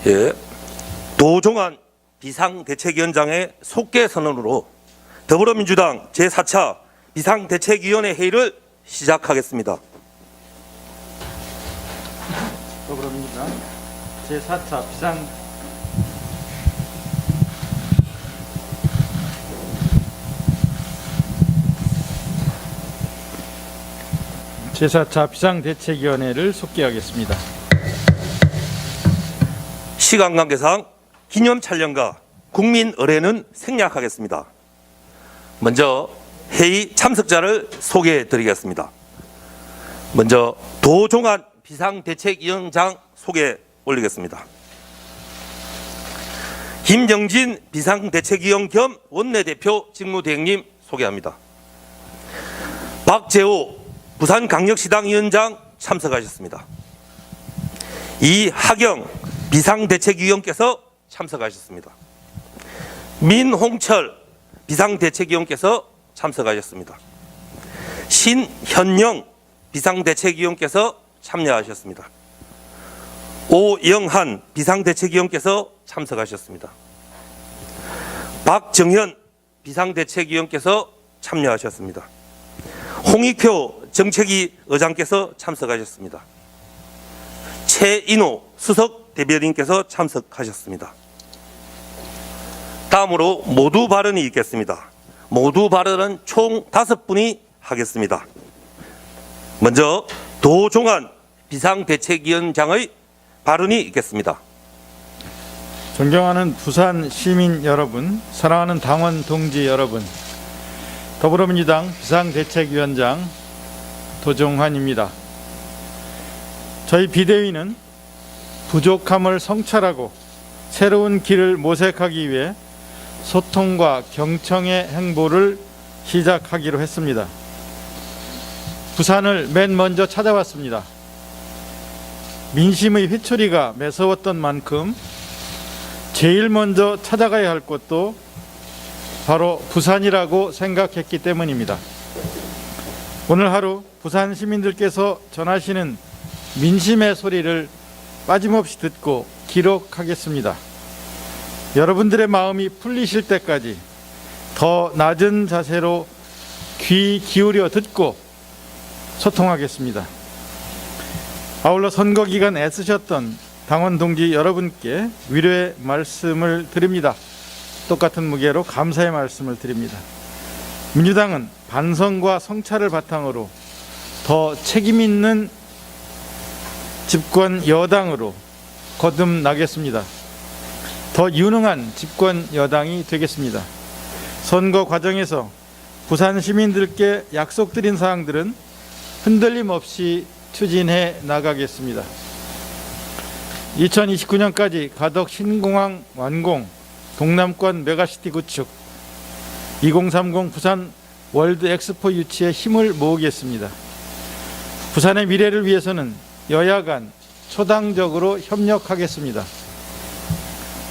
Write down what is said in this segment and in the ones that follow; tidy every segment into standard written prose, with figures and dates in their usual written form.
예, 도종환 비상대책위원장의 속개 선언으로 더불어민주당 제4차 비상대책위원회 회의를 시작하겠습니다. 더불어민주당 제4차 비상대책위원회를 속개하겠습니다. 시간 관계상 기념 촬영과 국민 의례는 생략하겠습니다. 먼저 회의 참석자를 소개해 드리겠습니다. 먼저 도종환 비상대책위원장 소개 올리겠습니다. 김정진 비상대책위원 겸 원내대표 직무대행님 소개합니다. 박재호 부산강력시당위원장 참석하셨습니다. 이하경 비상대책위원께서 참석하셨습니다. 민홍철 비상대책위원께서 참석하셨습니다. 신현영 비상대책위원께서 참여하셨습니다. 오영한 비상대책위원께서 참석하셨습니다. 박정현 비상대책위원께서 참여하셨습니다. 홍익표 정책위 의장께서 참석하셨습니다. 최인호 수석 대변인께서 참석하셨습니다. 다음으로 모두 발언이 있겠습니다. 모두 발언은 총 5분이 하겠습니다. 먼저 도종환 비상대책위원장의 발언이 있겠습니다. 존경하는 부산 시민 여러분, 사랑하는 당원 동지 여러분, 더불어민주당 비상대책위원장 도종환입니다. 저희 비대위는 부족함을 성찰하고 새로운 길을 모색하기 위해 소통과 경청의 행보를 시작하기로 했습니다. 부산을 맨 먼저 찾아왔습니다. 민심의 회초리가 매서웠던 만큼 제일 먼저 찾아가야 할 곳도 바로 부산이라고 생각했기 때문입니다. 오늘 하루 부산 시민들께서 전하시는 민심의 소리를 빠짐없이 듣고 기록하겠습니다. 여러분들의 마음이 풀리실 때까지 더 낮은 자세로 귀 기울여 듣고 소통하겠습니다. 아울러 선거 기간 애쓰셨던 당원 동지 여러분께 위로의 말씀을 드립니다. 똑같은 무게로 감사의 말씀을 드립니다. 민주당은 반성과 성찰을 바탕으로 더 책임 있는 집권 여당으로 거듭나겠습니다. 더 유능한 집권 여당이 되겠습니다. 선거 과정에서 부산 시민들께 약속드린 사항들은 흔들림 없이 추진해 나가겠습니다. 2029년까지 가덕 신공항 완공, 동남권 메가시티 구축, 2030 부산 월드 엑스포 유치에 힘을 모으겠습니다. 부산의 미래를 위해서는 여야 간 초당적으로 협력하겠습니다.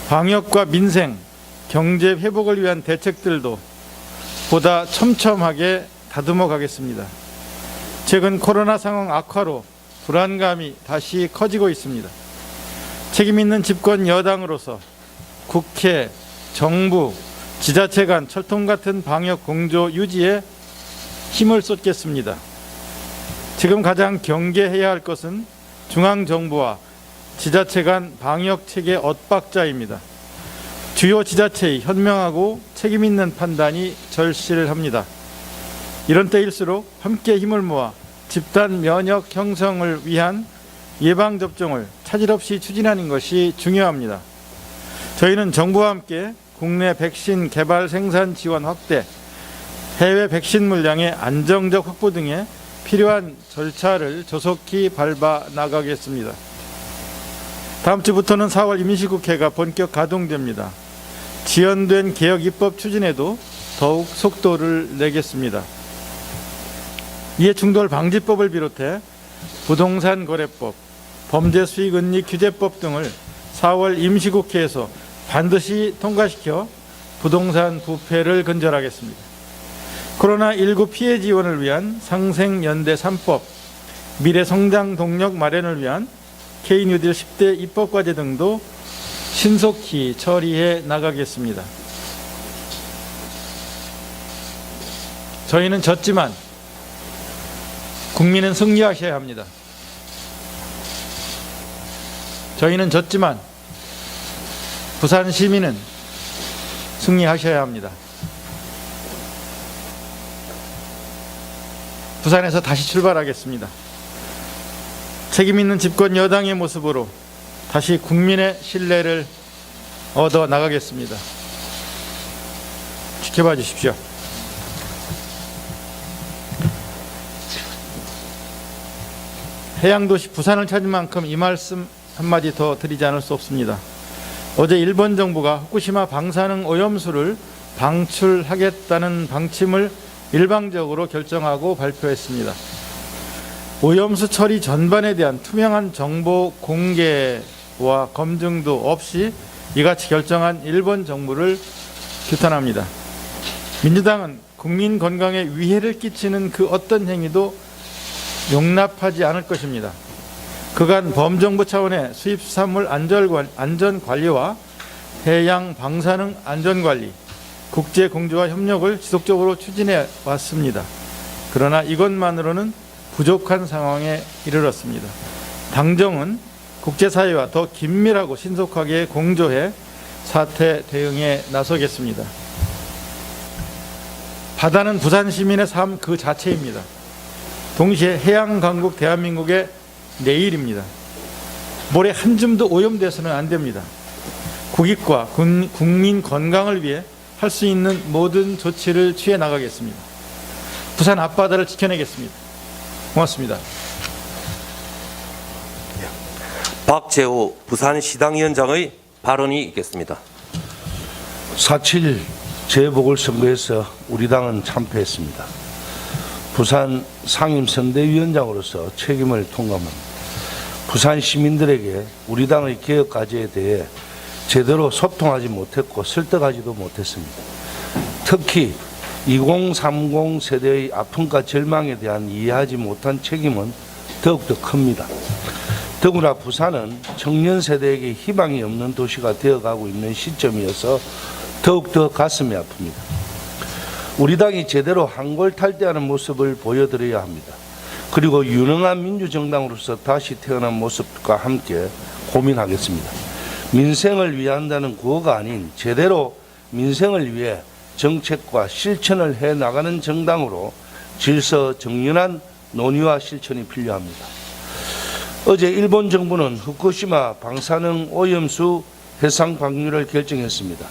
방역과 민생, 경제 회복을 위한 대책들도 보다 촘촘하게 다듬어 가겠습니다. 최근 코로나 상황 악화로 불안감이 다시 커지고 있습니다. 책임 있는 집권 여당으로서 국회, 정부, 지자체 간 철통 같은 방역 공조 유지에 힘을 쏟겠습니다. 지금 가장 경계해야 할 것은 중앙정부와 지자체 간 방역 체계 엇박자입니다. 주요 지자체의 현명하고 책임 있는 판단이 절실합니다. 이런 때일수록 함께 힘을 모아 집단 면역 형성을 위한 예방접종을 차질 없이 추진하는 것이 중요합니다. 저희는 정부와 함께 국내 백신 개발 생산 지원 확대, 해외 백신 물량의 안정적 확보 등에 필요한 절차를 조속히 밟아 나가겠습니다. 다음 주부터는 4월 임시국회가 본격 가동됩니다. 지연된 개혁 입법 추진에도 더욱 속도를 내겠습니다. 이해충돌 방지법을 비롯해 부동산 거래법, 범죄수익은닉규제법 등을 4월 임시국회에서 반드시 통과시켜 부동산 부패를 근절하겠습니다. 코로나19 피해 지원을 위한 상생연대 3법, 미래 성장 동력 마련을 위한 K-뉴딜 10대 입법과제 등도 신속히 처리해 나가겠습니다. 저희는 졌지만 국민은 승리하셔야 합니다. 저희는 졌지만 부산 시민은 승리하셔야 합니다. 부산에서 다시 출발하겠습니다. 책임 있는 집권 여당의 모습으로 다시 국민의 신뢰를 얻어 나가겠습니다. 지켜봐 주십시오. 해양도시 부산을 찾은 만큼 이 말씀 한마디 더 드리지 않을 수 없습니다. 어제 일본 정부가 후쿠시마 방사능 오염수를 방출하겠다는 방침을 일방적으로 결정하고 발표했습니다. 오염수 처리 전반에 대한 투명한 정보 공개와 검증도 없이 이같이 결정한 일본 정부를 규탄합니다. 민주당은 국민 건강에 위해를 끼치는 그 어떤 행위도 용납하지 않을 것입니다. 그간 범정부 차원의 수입수산물 안전관리와 해양 방사능 안전관리, 국제공조와 협력을 지속적으로 추진해 왔습니다. 그러나 이것만으로는 부족한 상황에 이르렀습니다. 당정은 국제사회와 더 긴밀하고 신속하게 공조해 사태 대응에 나서겠습니다. 바다는 부산 시민의 삶 그 자체입니다. 동시에 해양강국 대한민국의 내일입니다. 모래 한 줌도 오염돼서는 안 됩니다. 국익과 국민 건강을 위해 할 수 있는 모든 조치를 취해 나가겠습니다. 부산 앞바다를 지켜내겠습니다. 고맙습니다. 박재호 부산시당위원장의 발언이 있겠습니다. 4.7 재보궐선거에서 우리 당은 참패했습니다. 부산 상임선대위원장으로서 책임을 통감합니다. 부산 시민들에게 우리 당의 개혁 과제에 대해 제대로 소통하지 못했고 설득하지도 못했습니다. 특히 2030 세대의 아픔과 절망에 대한 이해하지 못한 책임은 더욱더 큽니다. 더구나 부산은 청년 세대에게 희망이 없는 도시가 되어가고 있는 시점이어서 더욱더 가슴이 아픕니다. 우리 당이 제대로 한골탈퇴하는 모습을 보여드려야 합니다. 그리고 유능한 민주정당으로서 다시 태어난 모습과 함께 고민하겠습니다. 민생을 위한다는 구호가 아닌 제대로 민생을 위해 정책과 실천을 해나가는 정당으로 질서정연한 논의와 실천이 필요합니다. 어제 일본 정부는 후쿠시마 방사능 오염수 해상 방류를 결정했습니다.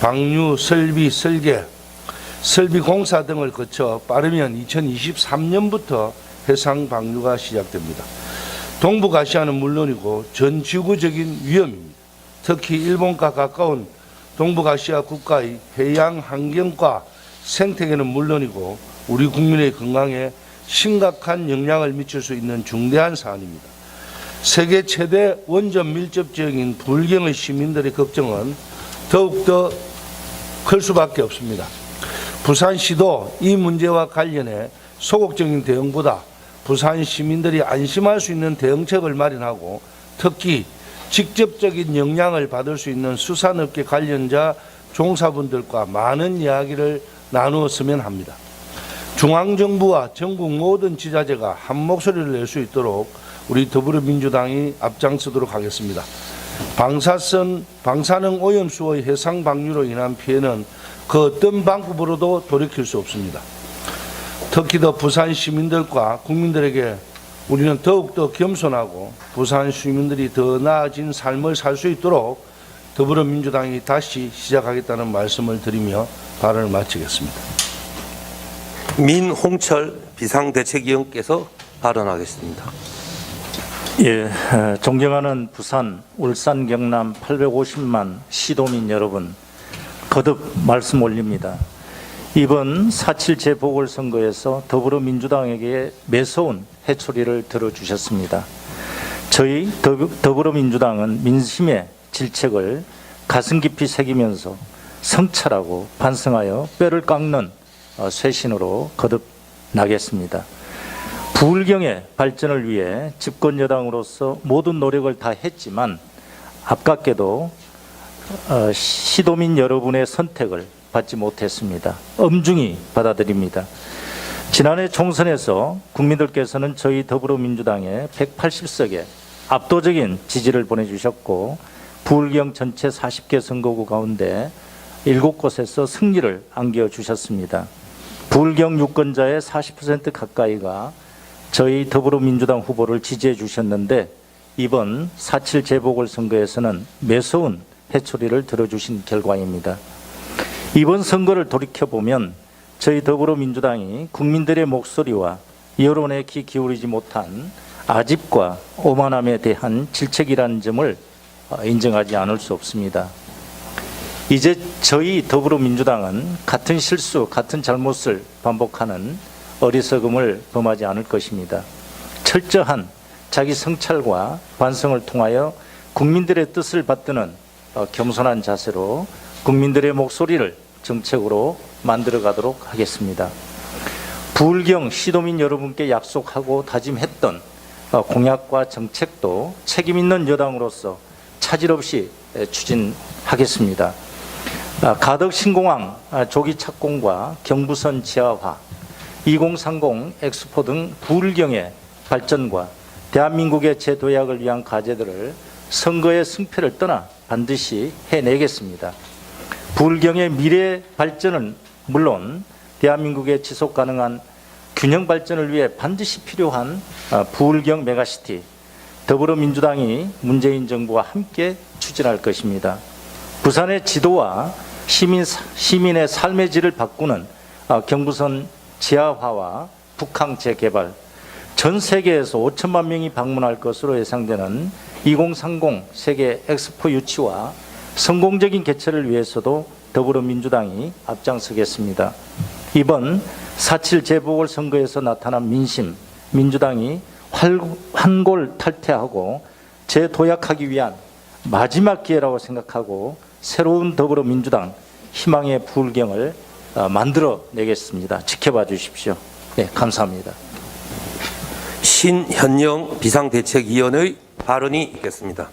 방류, 설비, 설계, 설비 공사 등을 거쳐 빠르면 2023년부터 해상 방류가 시작됩니다. 동북아시아는 물론이고 전 지구적인 위험입니다. 특히 일본과 가까운 동북아시아 국가의 해양 환경과 생태계는 물론이고 우리 국민의 건강에 심각한 영향을 미칠 수 있는 중대한 사안입니다. 세계 최대 원전 밀접 지역인 불경의 시민들의 걱정은 더욱더 클 수밖에 없습니다. 부산시도 이 문제와 관련해 소극적인 대응보다 부산 시민들이 안심할 수 있는 대응책을 마련하고 특히 직접적인 영향을 받을 수 있는 수산업계 관련자 종사분들과 많은 이야기를 나누었으면 합니다. 중앙정부와 전국 모든 지자체가 한 목소리를 낼 수 있도록 우리 더불어민주당이 앞장서도록 하겠습니다. 방사능 오염수의 해상 방류로 인한 피해는 그 어떤 방법으로도 돌이킬 수 없습니다. 특히 더 부산 시민들과 국민들에게 우리는 더욱더 겸손하고 부산 시민들이 더 나아진 삶을 살 수 있도록 더불어민주당이 다시 시작하겠다는 말씀을 드리며 발언을 마치겠습니다. 민홍철 비상대책위원께서 발언하겠습니다. 예, 존경하는 부산, 울산, 경남 850만 시도민 여러분, 거듭 말씀 올립니다. 이번 4.7 재보궐선거에서 더불어민주당에게 매서운 해초리를 들어주셨습니다. 저희 더불어민주당은 민심의 질책을 가슴 깊이 새기면서 성찰하고 반성하여 뼈를 깎는 쇄신으로 거듭 나겠습니다. 부울경의 발전을 위해 집권 여당으로서 모든 노력을 다 했지만 아깝게도 시도민 여러분의 선택을 받지 못했습니다. 엄중히 받아들입니다. 지난해 총선에서 국민들께서는 저희 더불어민주당에 180석의 압도적인 지지를 보내주셨고 부울경 전체 40개 선거구 가운데 7곳에서 승리를 안겨주셨습니다. 부울경 유권자의 40% 가까이가 저희 더불어민주당 후보를 지지해 주셨는데 이번 4.7 재보궐선거에서는 매서운 해초리를 들어주신 결과입니다. 이번 선거를 돌이켜보면 저희 더불어민주당이 국민들의 목소리와 여론에 귀 기울이지 못한 아집과 오만함에 대한 질책이라는 점을 인정하지 않을 수 없습니다. 이제 저희 더불어민주당은 같은 실수, 같은 잘못을 반복하는 어리석음을 범하지 않을 것입니다. 철저한 자기 성찰과 반성을 통하여 국민들의 뜻을 받드는 겸손한 자세로 국민들의 목소리를 정책으로 만들어 가도록 하겠습니다. 부울경 시도민 여러분께 약속하고 다짐했던 공약과 정책도 책임 있는 여당으로서 차질 없이 추진하겠습니다. 가덕 신공항 조기 착공과 경부선 지하화, 2030 엑스포 등 부울경의 발전과 대한민국의 재도약을 위한 과제들을 선거의 승패를 떠나 반드시 해내겠습니다. 부울경의 미래 발전은 물론 대한민국의 지속 가능한 균형 발전을 위해 반드시 필요한 부울경 메가시티, 더불어민주당이 문재인 정부와 함께 추진할 것입니다. 부산의 지도와 시민의 삶의 질을 바꾸는 경부선 지하화와 북항 재개발, 전 세계에서 5천만 명이 방문할 것으로 예상되는 2030 세계 엑스포 유치와 성공적인 개최를 위해서도 더불어민주당이 앞장서겠습니다. 이번 4.7 재보궐선거에서 나타난 민심, 민주당이 환골탈퇴하고 재도약하기 위한 마지막 기회라고 생각하고 새로운 더불어민주당 희망의 부울경을 만들어내겠습니다. 지켜봐 주십시오. 네, 감사합니다. 신현영 비상대책위원의 발언이 있겠습니다.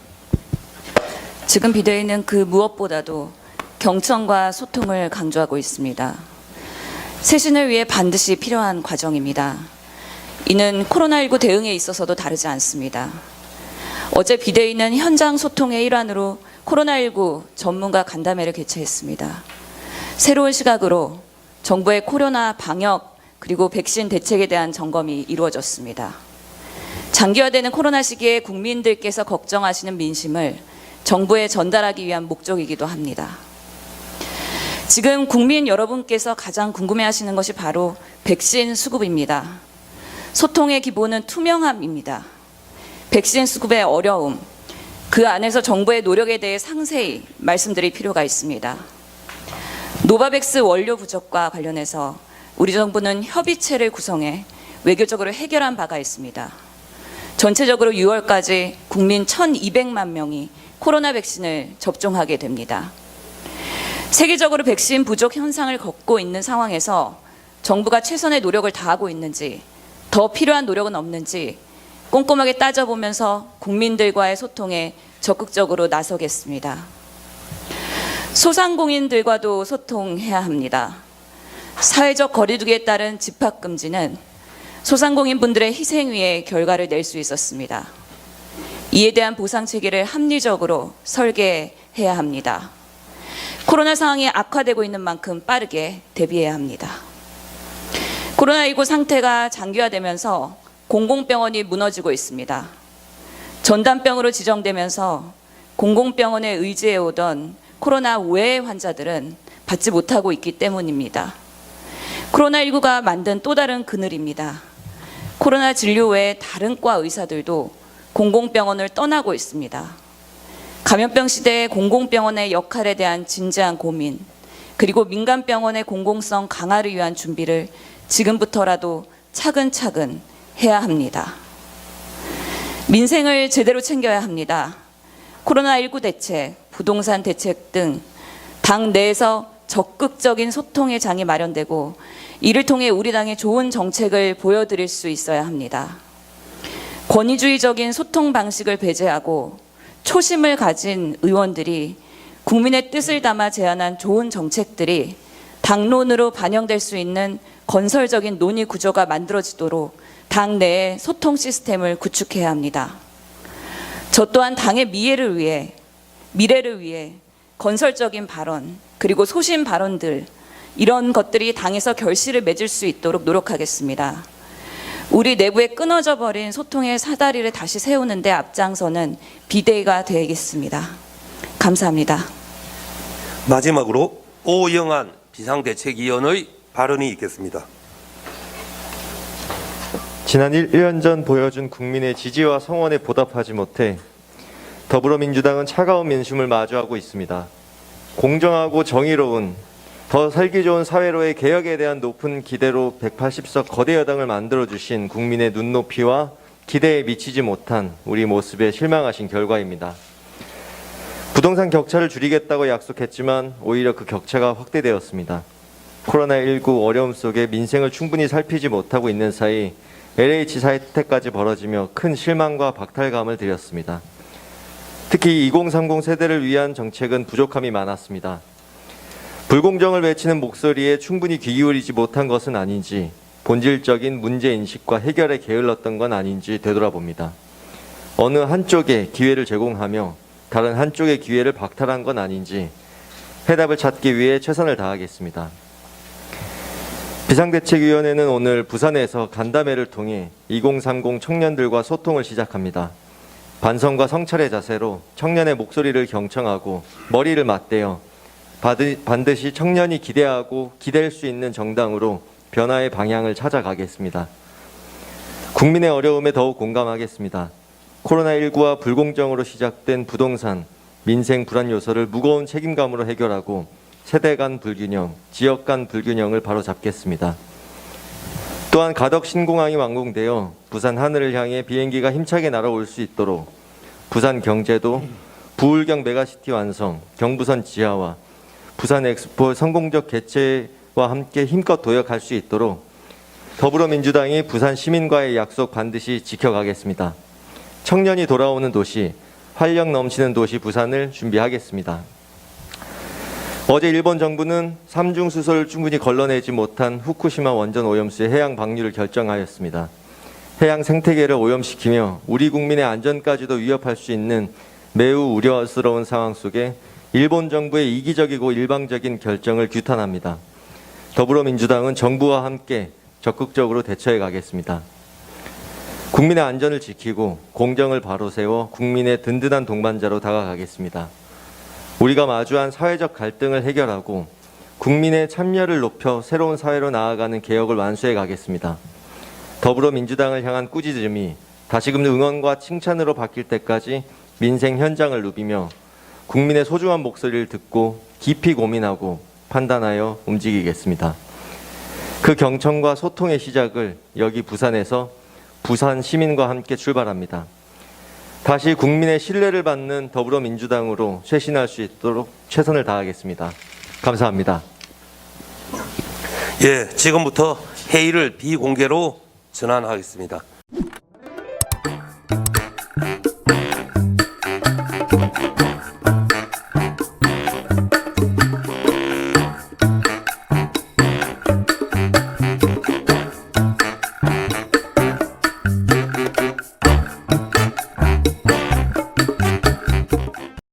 지금 비대위는 그 무엇보다도 경청과 소통을 강조하고 있습니다. 쇄신을 위해 반드시 필요한 과정입니다. 이는 코로나19 대응에 있어서도 다르지 않습니다. 어제 비대위는 현장 소통의 일환으로 코로나19 전문가 간담회를 개최했습니다. 새로운 시각으로 정부의 코로나 방역 그리고 백신 대책에 대한 점검이 이루어졌습니다. 장기화되는 코로나 시기에 국민들께서 걱정하시는 민심을 정부에 전달하기 위한 목적이기도 합니다. 지금 국민 여러분께서 가장 궁금해하시는 것이 바로 백신 수급입니다. 소통의 기본은 투명함입니다. 백신 수급의 어려움, 그 안에서 정부의 노력에 대해 상세히 말씀드릴 필요가 있습니다. 노바백스 원료 부족과 관련해서 우리 정부는 협의체를 구성해 외교적으로 해결한 바가 있습니다. 전체적으로 6월까지 국민 1,200만 명이 코로나 백신을 접종하게 됩니다. 세계적으로 백신 부족 현상을 겪고 있는 상황에서 정부가 최선의 노력을 다하고 있는지, 더 필요한 노력은 없는지 꼼꼼하게 따져보면서 국민들과의 소통에 적극적으로 나서겠습니다. 소상공인들과도 소통해야 합니다. 사회적 거리두기에 따른 집합금지는 소상공인분들의 희생 위에 결과를 낼 수 있었습니다. 이에 대한 보상 체계를 합리적으로 설계해야 합니다. 코로나 상황이 악화되고 있는 만큼 빠르게 대비해야 합니다. 코로나19 상태가 장기화되면서 공공병원이 무너지고 있습니다. 전담병으로 지정되면서 공공병원에 의지해오던 코로나 외 환자들은 받지 못하고 있기 때문입니다. 코로나19가 만든 또 다른 그늘입니다. 코로나 진료 외에 다른 과 의사들도 공공병원을 떠나고 있습니다. 감염병 시대의 공공병원의 역할에 대한 진지한 고민, 그리고 민간병원의 공공성 강화를 위한 준비를 지금부터라도 차근차근 해야 합니다. 민생을 제대로 챙겨야 합니다. 코로나19 대책, 부동산 대책 등 당 내에서 적극적인 소통의 장이 마련되고 이를 통해 우리 당의 좋은 정책을 보여드릴 수 있어야 합니다. 권위주의적인 소통 방식을 배제하고 초심을 가진 의원들이 국민의 뜻을 담아 제안한 좋은 정책들이 당론으로 반영될 수 있는 건설적인 논의 구조가 만들어지도록 당 내의 소통 시스템을 구축해야 합니다. 저 또한 당의 미래를 위해 건설적인 발언, 그리고 소신 발언들, 이런 것들이 당에서 결실을 맺을 수 있도록 노력하겠습니다. 우리 내부에 끊어져 버린 소통의 사다리를 다시 세우는 데 앞장서는 비대위가 되겠습니다. 감사합니다. 마지막으로 오영한 비상대책위원의 발언이 있겠습니다. 지난 1년 전 보여준 국민의 지지와 성원에 보답하지 못해 더불어민주당은 차가운 민심을 마주하고 있습니다. 공정하고 정의로운 더 살기 좋은 사회로의 개혁에 대한 높은 기대로 180석 거대 여당을 만들어주신 국민의 눈높이와 기대에 미치지 못한 우리 모습에 실망하신 결과입니다. 부동산 격차를 줄이겠다고 약속했지만 오히려 그 격차가 확대되었습니다. 코로나19 어려움 속에 민생을 충분히 살피지 못하고 있는 사이 LH 사태까지 벌어지며 큰 실망과 박탈감을 드렸습니다. 특히 2030 세대를 위한 정책은 부족함이 많았습니다. 불공정을 외치는 목소리에 충분히 귀 기울이지 못한 것은 아닌지, 본질적인 문제인식과 해결에 게을렀던 건 아닌지 되돌아봅니다. 어느 한쪽에 기회를 제공하며 다른 한쪽의 기회를 박탈한 건 아닌지 해답을 찾기 위해 최선을 다하겠습니다. 비상대책위원회는 오늘 부산에서 간담회를 통해 2030 청년들과 소통을 시작합니다. 반성과 성찰의 자세로 청년의 목소리를 경청하고 머리를 맞대어 반드시 청년이 기대하고 기댈 수 있는 정당으로 변화의 방향을 찾아가겠습니다. 국민의 어려움에 더욱 공감하겠습니다. 코로나19와 불공정으로 시작된 부동산, 민생 불안 요소를 무거운 책임감으로 해결하고 세대 간 불균형, 지역 간 불균형을 바로잡겠습니다. 또한 가덕 신공항이 완공되어 부산 하늘을 향해 비행기가 힘차게 날아올 수 있도록 부산 경제도 부울경 메가시티 완성, 경부선 지하와 부산 엑스포 성공적 개최와 함께 힘껏 도약할 수 있도록 더불어민주당이 부산 시민과의 약속 반드시 지켜가겠습니다. 청년이 돌아오는 도시, 활력 넘치는 도시 부산을 준비하겠습니다. 어제 일본 정부는 삼중 수소를 충분히 걸러내지 못한 후쿠시마 원전 오염수의 해양 방류를 결정하였습니다. 해양 생태계를 오염시키며 우리 국민의 안전까지도 위협할 수 있는 매우 우려스러운 상황 속에 일본 정부의 이기적이고 일방적인 결정을 규탄합니다. 더불어민주당은 정부와 함께 적극적으로 대처해 가겠습니다. 국민의 안전을 지키고 공정을 바로 세워 국민의 든든한 동반자로 다가가겠습니다. 우리가 마주한 사회적 갈등을 해결하고 국민의 참여를 높여 새로운 사회로 나아가는 개혁을 완수해 가겠습니다. 더불어민주당을 향한 꾸짖음이 다시금 응원과 칭찬으로 바뀔 때까지 민생 현장을 누비며 국민의 소중한 목소리를 듣고 깊이 고민하고 판단하여 움직이겠습니다. 그 경청과 소통의 시작을 여기 부산에서 부산 시민과 함께 출발합니다. 다시 국민의 신뢰를 받는 더불어민주당으로 쇄신할 수 있도록 최선을 다하겠습니다. 감사합니다. 예, 지금부터 회의를 비공개로 전환하겠습니다.